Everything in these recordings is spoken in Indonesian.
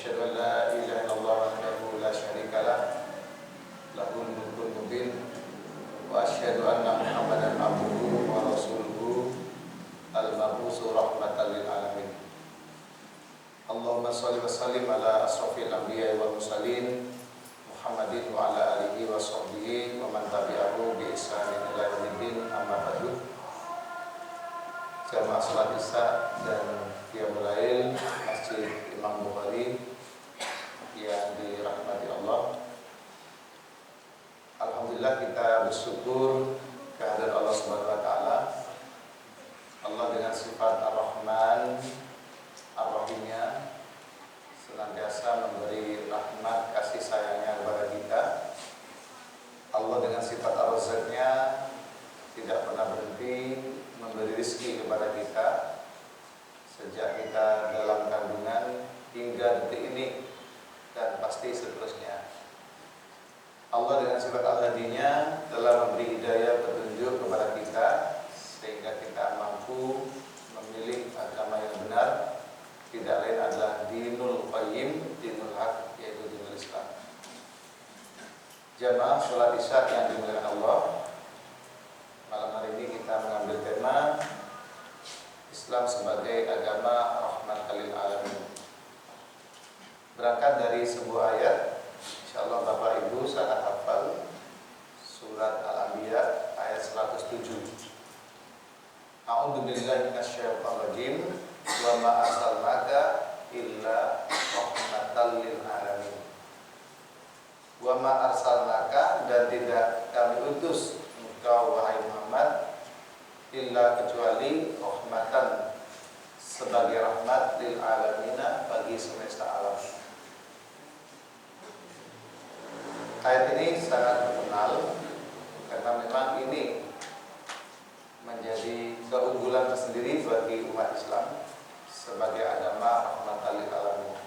أشهد أن لا إله إلا الله وحده لا شريك له له الملك المبين وأشهد أن محمدا عبده ورسوله المبعوث رحمة للعالمين. اللهم صل وسلم على أشرف الأنبياء والمرسلين Muhammadin wa ala alihi wa sahbihi wa man tabi'ahu bi ihsanin ila yaumiddin, amma ba'du. Jamaah salat Isya dan Qiyamul Lail Masjid Imam Bukhari yang dirahmati Allah. Alhamdulillah, kita bersyukur kehadirat Allah Subhanahu wa taala. Allah dengan sifat Ar-Rahman, Ar-Rahimnya senantiasa memberi rahmat kasih sayangnya kepada kita. Allah dengan sifat Ar-Razzaqnya tidak pernah berhenti memberi rezeki kepada kita sejak kita dalam kandungan hingga detik ini dan pasti seterusnya. Allah dengan sifat Al-Hadinya telah memberi hidayah petunjuk kepada kita sehingga kita mampu memilih agama yang benar. Tidak lain adalah dinul qayyim, dinul haq, yaitu dinul Islam. Jamaah sholat Isya yang dimuliakan Allah, malam hari ini kita mengambil tema Islam sebagai agama rahmatan lil alamin. Berangkat dari sebuah ayat, insyaallah Bapak Ibu sangat hafal, surat Al-Anbiya ayat 107. A'udzu billahi minasyaitonir rajim. Wa ma arsalnaka illa rahmatan lil alamin. Wa ma arsalnaka, dan tidak kami utus engkau wahai Muhammad illa kecuali rahmatan, sebagai rahmat lil alamina, bagi semesta alam. Ayat ini sangat terkenal karena memang ini menjadi keunggulan tersendiri bagi umat Islam sebagai agama rahmatan lil alamin.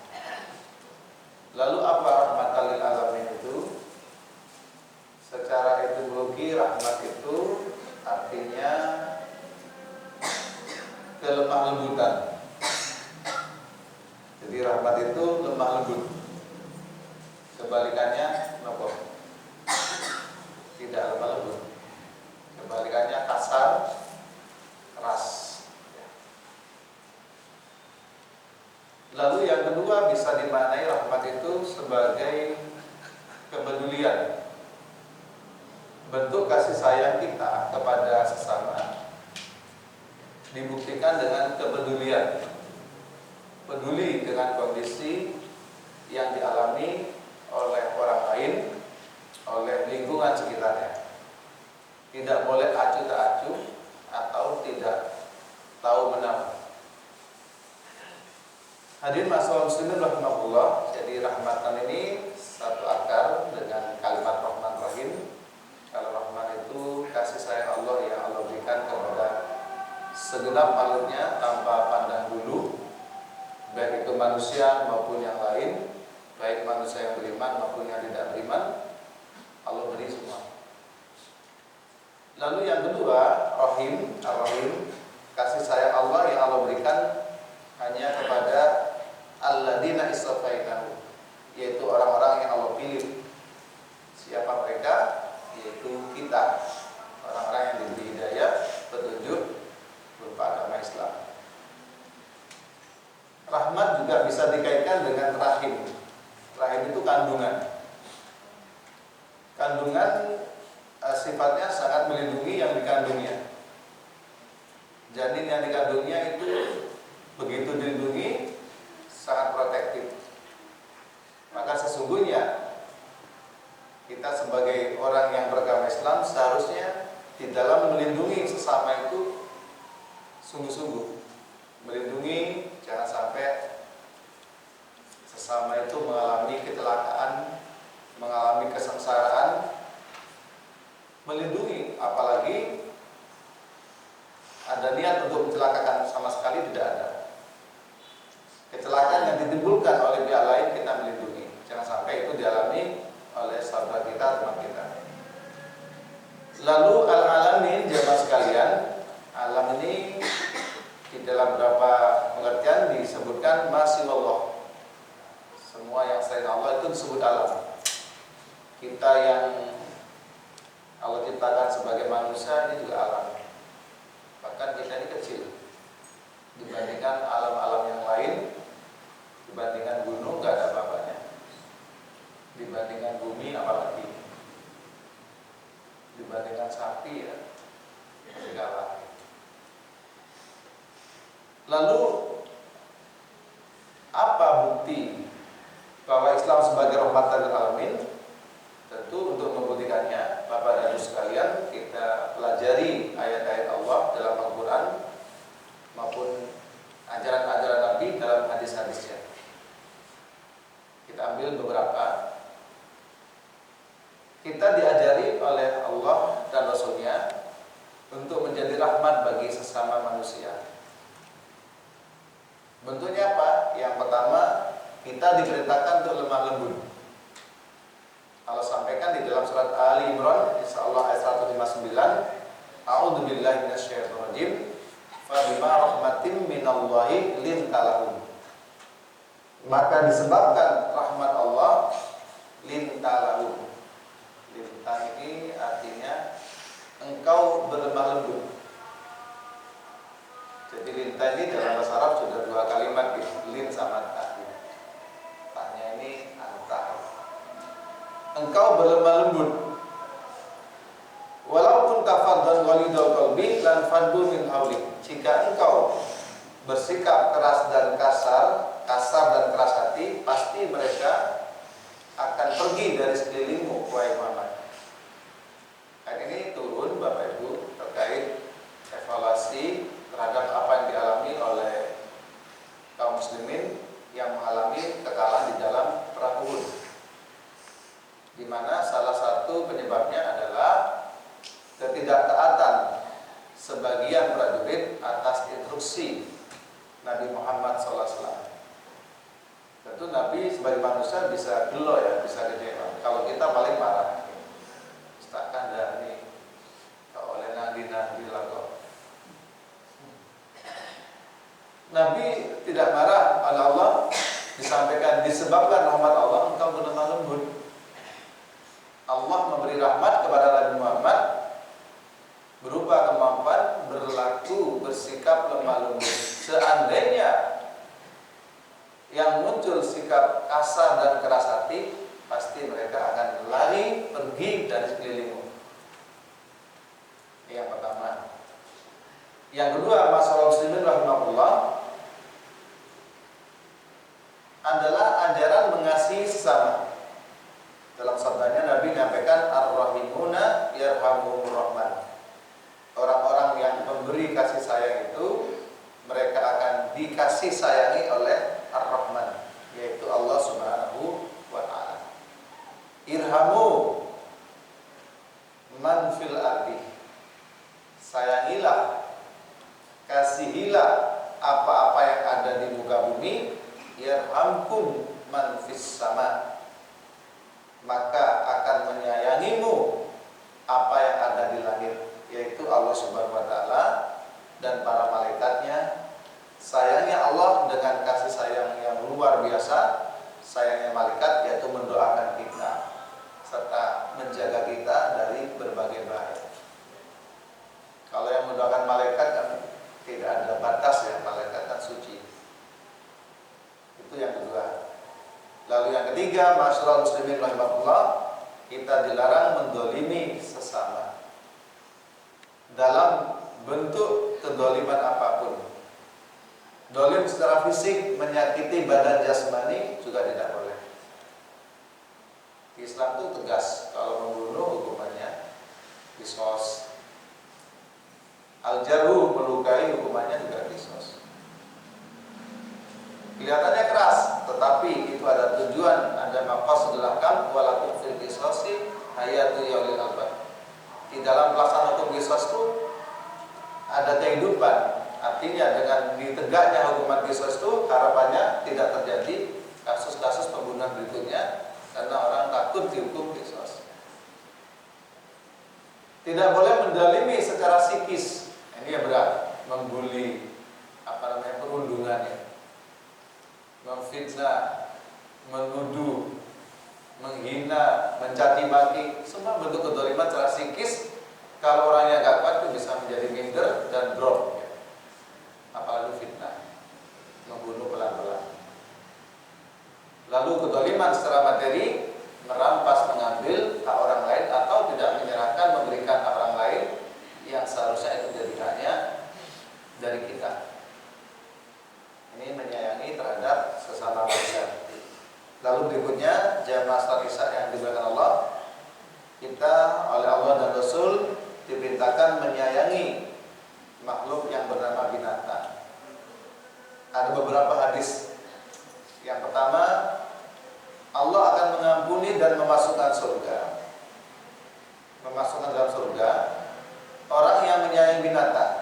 Lalu apa rahmatan lil alamin itu? Secara etimologi rahmat itu artinya kelemah lembutan. Jadi rahmat itu lemah lembut. Kebalikannya nopo? Tidak lemah lembut. Kebalikannya kasar, keras. Lalu yang kedua bisa dimaknai rahmat itu sebagai kepedulian, bentuk kasih sayang kita kepada sesama dibuktikan dengan kepedulian, peduli dengan kondisi yang dialami oleh orang lain, oleh lingkungan sekitarnya. Tidak boleh acuh tak acuh atau tidak tahu menang. Hadirin ma'asyiral muslimin rahimakumullah. Jadi rahmatan ini satu akar dengan kalimat Rahman Rahim. Kalau Rahman itu kasih sayang Allah yang Allah berikan kepada segenap makhluknya tanpa pandang bulu, baik itu manusia maupun yang lain, baik manusia yang beriman maupun yang tidak beriman, Allah beri semua. Lalu yang kedua, Rahim, Ar-Rahim, kasih sayang Allah yang Allah berikan hanya kepada alladzina istafainahu, yaitu orang-orang yang Allah pilih. Siapa mereka? Yaitu kita, orang-orang yang diberi hidayah, petunjuk berupa agama Islam. Rahmat juga bisa dikaitkan dengan rahim. Rahim itu kandungan. Kandungan sifatnya sangat melindungi yang dikandungnya. Janin yang dikandungnya itu begitu dilindungi, sangat protektif. Maka sesungguhnya kita sebagai orang yang beragama Islam seharusnya di dalam melindungi sesama itu sungguh-sungguh. Melindungi jangan sampai sesama itu mengalami kecelakaan, mengalami kesengsaraan. Melindungi, apalagi ada niat untuk mencelakakan, sama sekali tidak ada. Kecelakaan yang ditimbulkan oleh pihak lain kita melindungi, jangan sampai itu dialami oleh saudara kita, teman kita. Lalu al-alamin, jemaah sekalian, alam ini di dalam beberapa pengertian disebutkan masih Allah, selain Allah itu disebut alam. Kita yang Allah ciptakan sebagai manusia ini juga alam. Bahkan kita ini kecil dibandingkan alam-alam yang lain, dibandingkan gunung nggak ada apa-apanya, dibandingkan bumi apalagi, dibandingkan sapi ya segala. Lalu apa bukti bahwa Islam sebagai rahmatan lil alamin? Tentu untuk membuktikannya, Bapak dan Ibu sekalian, kita pelajari ayat-ayat Allah dalam Al-Quran maupun ajaran-ajaran Nabi dalam hadis-hadisnya. Kita ambil beberapa. Kita diajari oleh Allah dan Rasul-Nya untuk menjadi rahmat bagi sesama manusia. Bentuknya apa? Yang pertama, kita diperintahkan untuk lemah lembut. Allah sampaikan di dalam surat Ali Imran, insyaallah ayat 159, A'udzu billahi minasyaitonir rajim. Fa bima rahmatin minallahi linta lahum. Maka disebabkan rahmat Allah linta lahum. Linta ini artinya engkau berlemah lembut. Jadi linta ini dalam bahasa Arab sudah dua kalimat, lin sama ta. Tanya ini anta. Engkau berlemah lembut. Walaupun tafaddan ghalidul qalbi lan faddu min haulik. Jika engkau bersikap keras dan kasar dan keras hati, pasti mereka akan pergi dari sekelilingmu, wahai Muhammad. Ayat ini turun Bapak Ibu terkait evaluasi terhadap apa yang dialami oleh kaum muslimin yang mengalami kekalahan di dalam perang Uhud, di mana salah satu penyebabnya adalah ketidaktaatan sebagian prajurit atas instruksi Nabi Muhammad SAW. Tentu Nabi sebagai manusia bisa gelo ya, bisa kecewa. Kalau kita paling marah, istakan dari oleh Nabi lago. Nabi tidak marah oleh Allah, disampaikan disebabkan rahmat Allah engkau berlemah lembut. Allah memberi rahmat kepada Nabi Muhammad berupa kemampuan berlaku bersikap lemah lembut. Seandainya yang muncul sikap kasar dan keras hati, pasti mereka akan lari pergi dari sekelilingmu. Ini yang pertama. Yang kedua, masalah muslimin rahimahullah adalah ajaran mengasihi sesama. Dalam sabdanya Nabi menyampaikan ar-rahimuna yarhamuhumur rahman. Orang-orang yang memberi kasih sayang itu mereka akan dikasih sayangi oleh Ar-Rahman, yaitu Allah Subhanahu wa ta'ala. Irhamu man fil ardi. Sayangilah, kasihilah apa-apa yang ada di muka bumi. Yarhamkum man fis sama. Maka akan menyayangimu apa yang ada di langit, yaitu Allah Subhanahu wa ta'ala dan para malaikatnya. Sayangnya Allah dengan kasih sayang yang luar biasa, sayangnya malaikat yaitu mendoakan kita serta menjaga kita dari berbagai bahaya. Kalau yang mendoakan malaikat kan tidak ada batas ya, malaikat kan suci. Itu yang kedua. Lalu yang ketiga, masyarakat muslimin rahimahullah, kita dilarang mendolimi sesama dalam bentuk kedoliman apapun. Dolim secara fisik menyakiti badan jasmani juga tidak boleh. Islam itu tegas, kalau membunuh hukumannya qisas. Al-jarhu melukai hukumannya juga qisas. Kelihatannya keras, tetapi itu ada tujuan, ada maqasidul ahkam walakum fil qisasi hayatu ya ulil albab. Di dalam pelaksanaan hukum qisas itu ada kehidupan. Artinya dengan ditegaknya hukuman qisas itu harapannya tidak terjadi kasus-kasus pembunuhan berikutnya karena orang takut dihukum qisas. Tidak boleh mendalimi secara psikis. Ini yang berat, membuli perundungannya, memfitnah, menuduh, menghina, mencaci maki, semua bentuk kedzaliman secara psikis. Kalau orangnya nggak kuat itu bisa menjadi minder dan drop, ya. Apalagi fitnah, membunuh pelan-pelan. Lalu kedzaliman secara materi, merampas, mengambil hak orang lain atau tidak menyerahkan, memberikan hak orang lain yang seharusnya itu jadi haknya dari kita. Ini menyayangi terhadap sesama manusia. Lalu berikutnya jamaah salat Isya yang dimuliakan Allah, kita oleh Allah dan Rasul diperintahkan menyayangi makhluk yang bernama binatang. Ada beberapa hadis. Yang pertama, Allah akan mengampuni dan memasukkan surga, memasukkan dalam surga orang yang menyayangi binatang.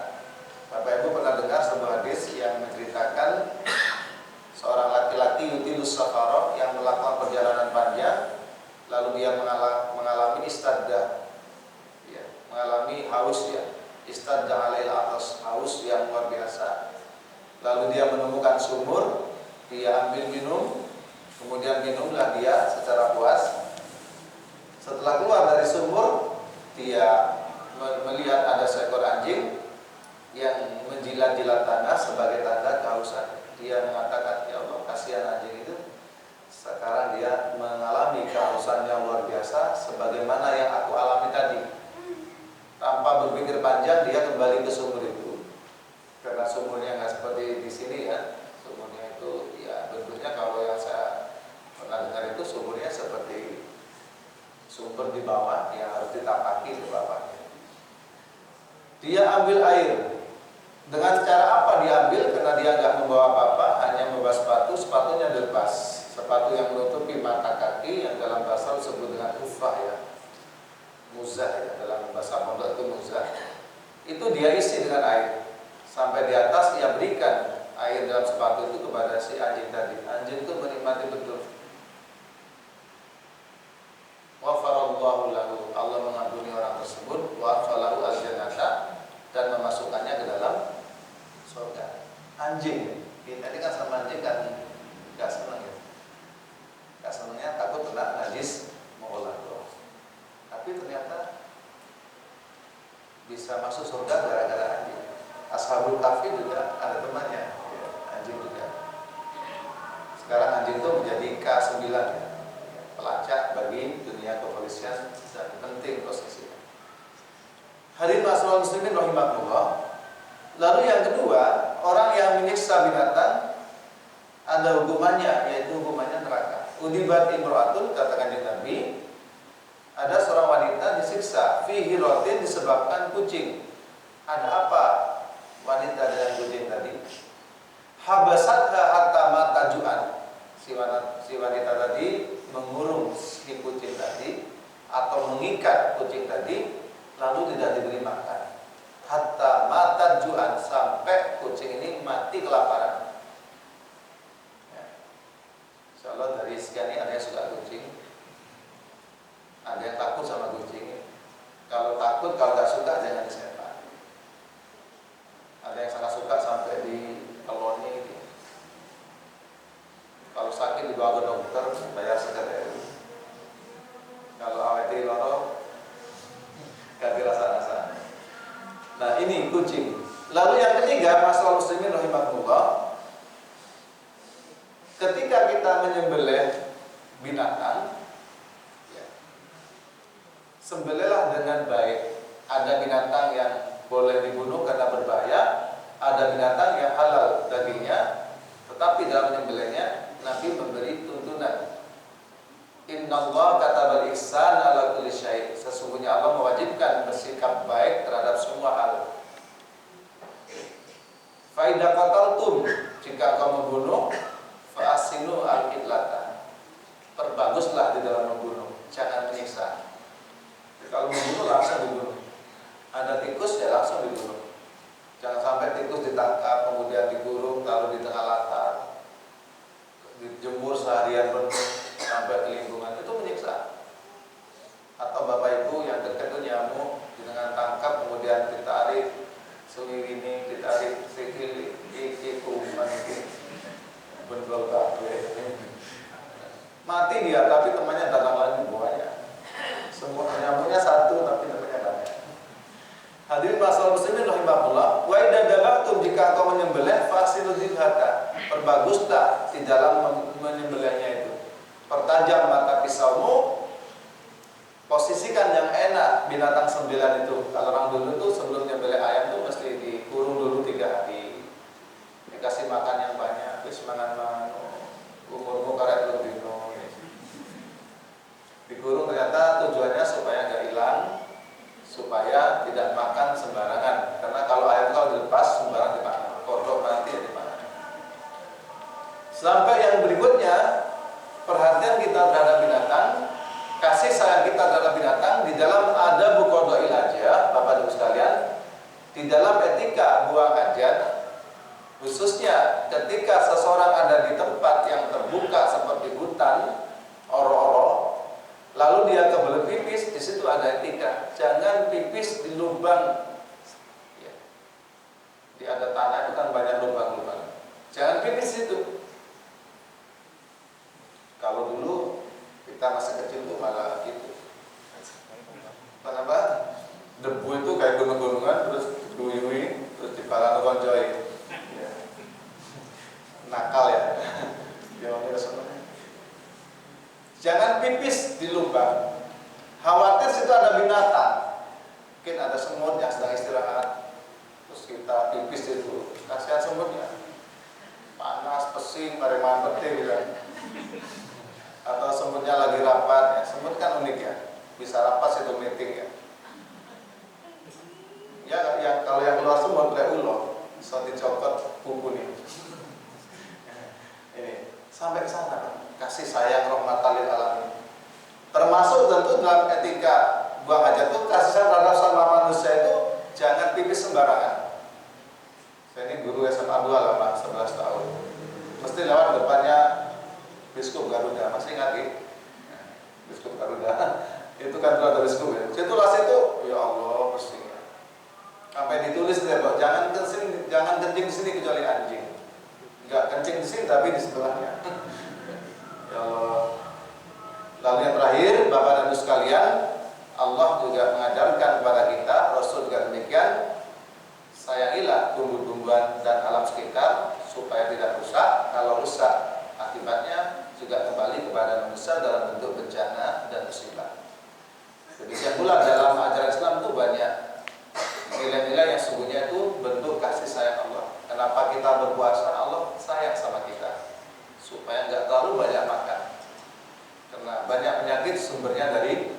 Bapak Ibu pernah dengar sebuah hadis yang menceritakan seorang laki-laki yutilus safarah yang melakukan perjalanan panjang, lalu dia mengalami istaddah, ya, mengalami haus, ya, istaddah alail atas, haus yang luar biasa. Lalu dia menemukan sumur, dia ambil minum, kemudian minumlah dia secara puas. Setelah keluar dari sumur, dia melihat ada seekor anjing yang menjilat-jilat tanah sebagai tanda kehausan. Dia mengatakan, ya Allah, kasihan anjing itu. Sekarang dia mengalami kehausan yang luar biasa sebagaimana yang aku alami tadi. Tanpa berpikir panjang, dia kembali ke sumur itu. Karena sumurnya nggak seperti di sini, ya. Sumurnya itu, ya, bentuknya kalau yang saya pernah dengar itu sumurnya seperti sumber di bawah yang harus ditapaki ke bawahnya. Dia ambil air. Dengan cara apa diambil? Karena dia nggak membawa apa-apa, hanya membawa sepatu, sepatunya dilepas. Sepatu yang menutupi mata kaki yang dalam bahasa disebut dengan kufah, ya, muzah, ya, dalam bahasa pondok itu muzah. Itu dia isi dengan air. Sampai di atas ia berikan air dalam sepatu itu kepada si anjing tadi. Anjing itu menikmati betul. Wafarallahu lahu, Allah mengampuni orang tersebut, wa falahu al-jannata, dan memasukkannya ke dalam surga. Anjing, kita ini kan sama anjing kan nggak senang, ya. Nggak senangnya takut kena najis mengolah roh. Tapi ternyata bisa masuk surga gara-gara anjing. Ashabul Kahfi juga ada temannya, ya, anjing juga. Sekarang anjing itu menjadi K9, ya, pelacak bagi dunia kepolisian dan penting posisinya. Hadirin ma'asyiral muslimin rahimakumullah. Lalu yang kedua, orang yang menyiksa binatang ada hukumannya, yaitu hukumannya neraka. Udibat imro'atun, katakan Nabi, ada seorang wanita disiksa fi hirotin disebabkan kucing. Ada apa wanita dengan kucing tadi? Habasatha hatta matajuan. Si wanita tadi mengurung si kucing tadi atau mengikat kucing tadi, lalu tidak diberi makan. Hatta matajuan, sampai kucing ini mati kelaparan. Ya. Insyaallah dari sekian ini ada yang suka kucing, ada yang takut sama kucing. Kalau takut, kalau nggak suka jangan disepak. Ada yang sangat suka sampai di koloni gitu. Kalau sakit dibawa ke dokter, bayar sekedar. Kalau awet di loro, ganti rasa-rasa. Nah, ini kucing. Lalu yang ketiga, masalah muslimin rahimahullah, ketika kita menyembelih binatang, ya, sembelihlah dengan baik. Ada binatang yang boleh dibunuh karena berbahaya, ada binatang yang halal dagingnya, tetapi dalam menyembelihnya Nabi memberi tuntunan. Innallaha katabal ihsan ala kulli syai'. Sesungguhnya Allah mewajibkan bersikap baik terhadap semua hal. Fa idza qataltum, jika kau membunuh, fa asinu al-qitlata. Perbaguslah di dalam membunuh, jangan menyiksa. Kalau membunuh langsung dibunuh. Ada tikus ya langsung dibunuh. Jangan sampai tikus ditangkap kemudian dikurung lalu di tengah latar, dijemur seharian penuh sampai ke lingkungan, itu menyiksa. Atau bapak ibu yang dekat itu nyamuk dengan tangkap kemudian ditarik selirini, ditarik sikil iki kuman iki bendol kabeh. Mati dia, tapi temannya datang lagi buahnya. Semua nyamuknya satu, tapi temannya banyak. Hadirin masalah muslimin rahimahullah. Wa idza dabaqtum, jika engkau menyembelih fasilu dzibhata, perbaguslah di dalam menyembelihnya itu. Pertajam mata pisaumu, posisikan yang enak binatang sembilan itu. Kalau orang dulu tuh sebelum nyembelih ayam tuh mesti dikurung dulu 3 hari, dikasih makan yang banyak, terus mangan umurmu karet lebih dikurung. Ternyata tujuannya supaya nggak hilang, supaya tidak makan sembarangan. Karena kalau ayam kalau dilepas sembarang dimakan, kodok nanti ya dimakan. Sampai yang berikutnya, perhatian kita terhadap binatang, kasih sayang kita terhadap binatang. Di dalam ada bukodoil aja, Bapak Ibu sekalian, di dalam etika buang hajat, khususnya ketika seseorang ada di tempat yang terbuka seperti hutan, oro-oro, lalu dia kebelet pipis, di situ ada etika. Jangan pipis di lubang, ya. Di ada tanah itu kan banyak lubang-lubang. Jangan pipis itu. Kalau dulu kita masih kecil tuh malah gitu. Kenapa? Debu itu kayak gunung-gunungan, terus duyui, terus dibalang koncoy. Ya. Nakal ya. Jangan pipis di lubang. Khawatir situ ada binatang. Mungkin ada semut yang sedang istirahat, terus kita pipis itu. Kasihan semutnya. Panas, pesing, mareman peti bilang. Atau semutnya lagi rapat ya. Semut kan unik ya. Bisa rapat situ meeting ya. Ya kalau yang keluar semut kayak ulo, bisa dicopot kuku nih. Ini sampai ke sana. Kasih sayang rahmatan lil alamin. Termasuk tentu dalam etika buang hajat itu kasih sayang terhadap sama manusia itu jangan pipis sembarangan. Saya ini guru SMA 2 lama 11 tahun. Mesti lewat depannya Biskup Garuda, masih ingat ya? Biskup Garuda. Itu kan dulu ada biskup ya. Situasi itu, ya Allah pusing. Sampai ditulis dia bahwa jangan kencing di sini kecuali anjing. Enggak kencing di sini tapi di sebelahnya. Ya Allah. Lalu yang terakhir, Bapak dan Ibu sekalian, Allah juga mengajarkan kepada kita, Rasul juga demikian, sayangilah tumbuh-tumbuhan dan alam sekitar supaya tidak rusak. Kalau rusak, akibatnya juga kembali kepada manusia dalam bentuk bencana dan musibah. Demikian pula dalam ajaran Islam itu banyak nilai-nilai yang sesungguhnya itu bentuk kasih sayang Allah. Kenapa kita berpuasa? Allah sayang sama kita supaya nggak terlalu banyak makan. Karena banyak penyakit sumbernya dari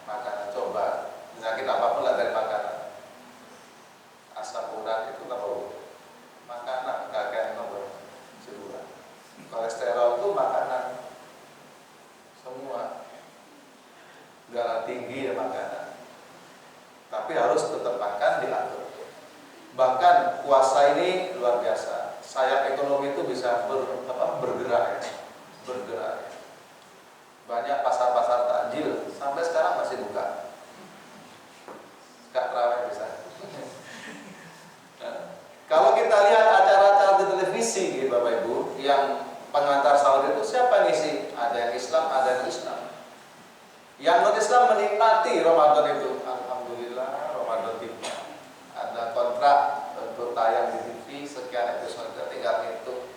makanan. Coba penyakit apapun lah dari makanan. Asam urat itu apa? Makanan, kakek nomor sebulan. Kolesterol itu makanan. Semua. Darah tinggi ya makanan. Tapi harus tetap makan diatur. Bahkan puasa ini luar biasa. Sayap ekonomi itu bisa bergerak ya. Bergerak ya. Banyak pasar-pasar takjil sampai sekarang masih buka. Gak terawih bisa. Kalau kita lihat acara-acara di televisi gitu, Bapak Ibu, yang pengantar sahur itu siapa ngisi? Ada yang Islam, ada yang Islam. Yang non-Islam menikmati Ramadan itu. Alhamdulillah Ramadan tiba. Ada kontrak untuk tayang di TV sekian episode, tinggal itu.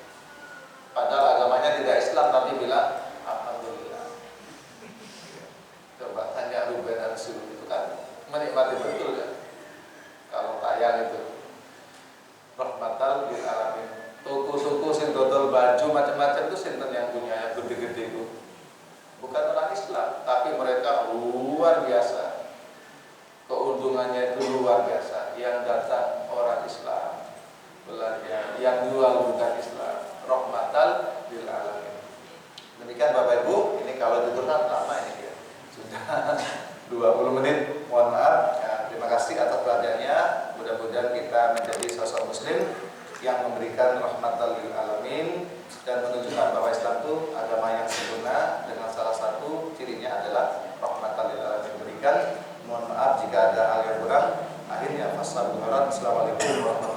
Padahal agamanya tidak Islam tapi bilang alhamdulillah. Coba tanya Ruben dan Sulu itu kan menikmati betul ya. Kalau tayang itu rahmatan lil alamin. Toko-toko sing dodol baju macam-macam itu sinten yang punya yang gede-gede itu. Bukan orang Islam, tapi mereka luar biasa. Keuntungannya itu luar biasa. Yang datang orang Islam belanja, yang jual bukan Islam. Rahmatan lil alamin. Demikian Bapak Ibu, ini kalau diturunkan lama ini ya. Sudah 20 menit. Mohon maaf. Ya, terima kasih atas perhatiannya. Mudah-mudahan kita menjadi sosok muslim yang memberikan rahmatan lil alamin dan menunjukkan bahwa Islam itu agama yang sempurna dengan salah satu cirinya adalah rahmatan lil alamin berikan. Mohon maaf jika ada hal yang kurang. Akhirnya, Assalamualaikum warahmatullahi wabarakatuh.